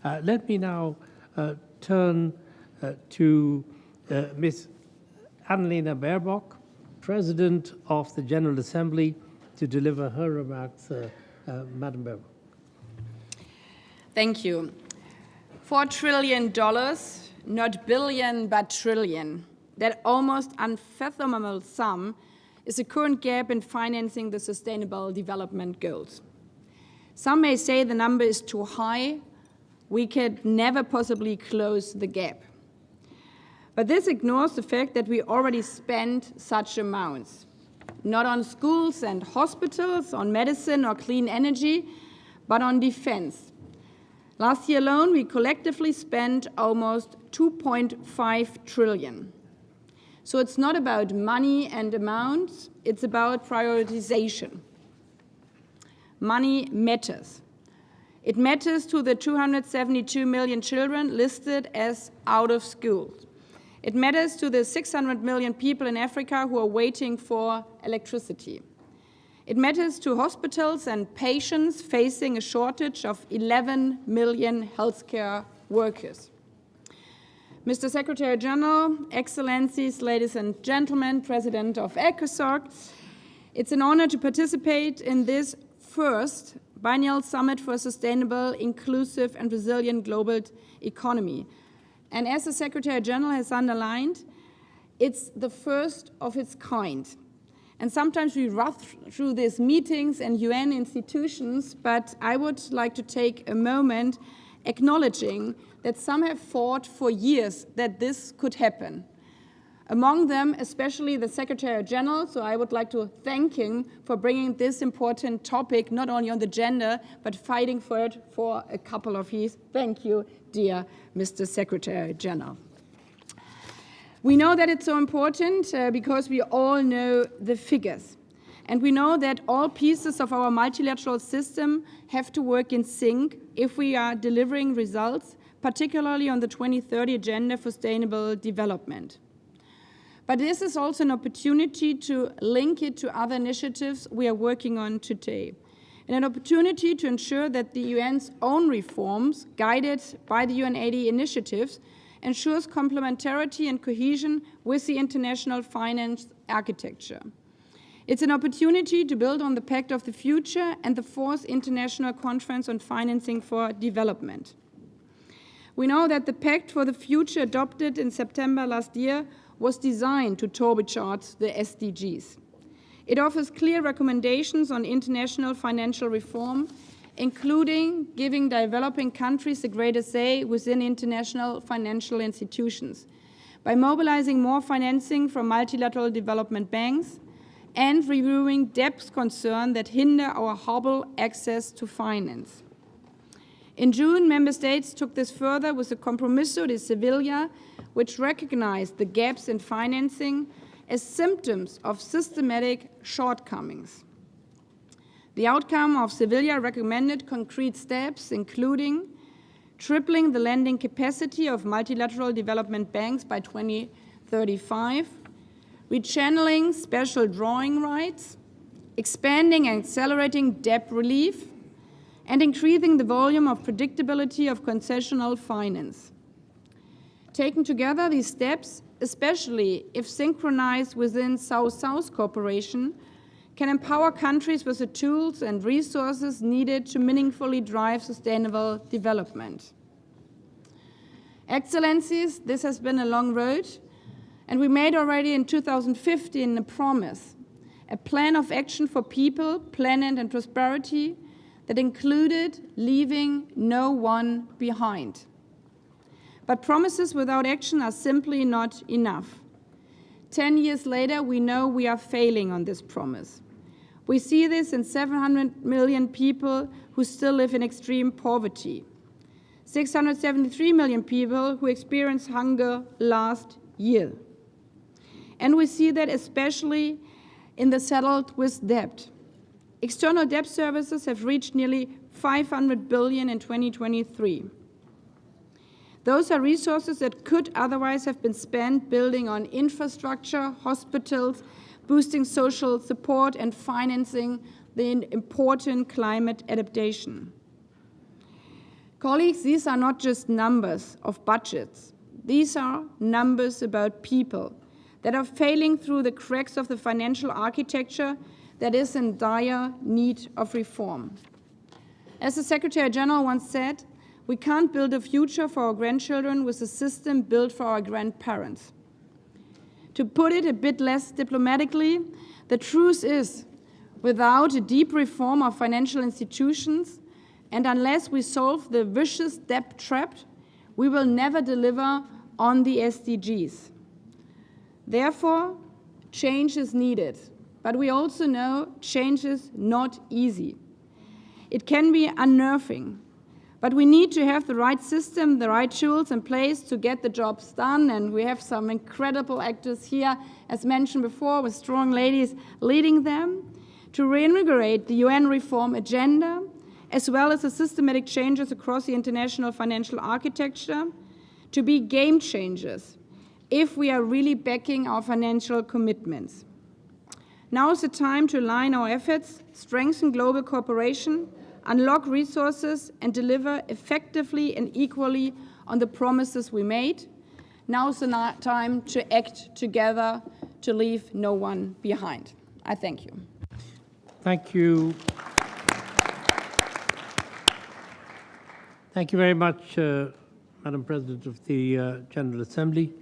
Let me now turn to Ms. Annalena Baerbock, President of the General Assembly, to deliver her remarks. Madam Baerbock. Thank you. $4 trillion, not billion, but trillion. That almost unfathomable sum is the current gap in financing the Sustainable Development Goals. Some may say the number is too high. We could never possibly close the gap. But this ignores the fact that we already spent such amounts, not on schools and hospitals, on medicine or clean energy, but on defense. Last year alone, we collectively spent almost 2.5 trillion. So it's not about money and amounts, it's about prioritization. Money matters. It matters to the 272 million children listed as out of school. It matters to the 600 million people in Africa who are waiting for electricity. It matters to hospitals and patients facing a shortage of 11 million healthcare workers. Mr. Secretary General, Excellencies, ladies and gentlemen, President of ECOSOC, it's an honor to participate in this first Biennial Summit for a Sustainable, Inclusive and Resilient Global Economy. And as the Secretary General has underlined, it's the first of its kind. And sometimes we rush through these meetings and UN institutions, but I would like to take a moment acknowledging that some have fought for years that this could happen. Among them, especially the Secretary General, so I would like to thank him for bringing this important topic not only on the agenda, but fighting for it for a couple of years. Thank you, dear Mr. Secretary General. We know that it's so important because we all know the figures. And we know that all pieces of our multilateral system have to work in sync if we are delivering results, particularly on the 2030 Agenda for Sustainable Development. But this is also an opportunity to link it to other initiatives we are working on today, and an opportunity to ensure that the UN's own reforms, guided by the UN80 initiatives, ensures complementarity and cohesion with the international finance architecture. It's an opportunity to build on the Pact of the Future and the 4th International Conference on Financing for Development. We know that the Pact for the Future adopted in September last year was designed to turbocharge the SDGs. It offers clear recommendations on international financial reform, including giving developing countries a greater say within international financial institutions by mobilizing more financing from multilateral development banks and reviewing debt concerns that hinder our global access to finance. In June, Member States took this further with the Compromiso de Sevilla, which recognized the gaps in financing as symptoms of systematic shortcomings. The outcome of Sevilla recommended concrete steps, including tripling the lending capacity of multilateral development banks by 2035, rechanneling special drawing rights, expanding and accelerating debt relief, and increasing the volume of predictability of concessional finance. Taken together, these steps, especially if synchronized within South-South cooperation, can empower countries with the tools and resources needed to meaningfully drive sustainable development. Excellencies, this has been a long road, and we made already in 2015 a promise, a plan of action for people, planet, and prosperity that included leaving no one behind. But promises without action are simply not enough. 10 years later, we know we are failing on this promise. We see this in 700 million people who still live in extreme poverty, 673 million people who experienced hunger last year. And we see that especially in the saddled with debt. External debt services have reached nearly 500 billion in 2023. Those are resources that could otherwise have been spent building on infrastructure, hospitals, boosting social support, and financing the important climate adaptation. Colleagues, these are not just numbers of budgets. These are numbers about people that are failing through the cracks of the financial architecture that is in dire need of reform. As the Secretary General once said, we can't build a future for our grandchildren with a system built for our grandparents. To put it a bit less diplomatically, the truth is, without a deep reform of financial institutions, and unless we solve the vicious debt trap, we will never deliver on the SDGs. Therefore, change is needed, but we also know change is not easy. It can be unnerving, but we need to have the right system, the right tools in place to get the jobs done, and we have some incredible actors here, as mentioned before, with strong ladies leading them, to reinvigorate the UN reform agenda, as well as the systematic changes across the international financial architecture, to be game changers if we are really backing our financial commitments. Now is the time to align our efforts, strengthen global cooperation, unlock resources, and deliver effectively and equally on the promises we made. Now is the time to act together to leave no one behind. I thank you. Thank you. Thank you very much, Madam President of the General Assembly.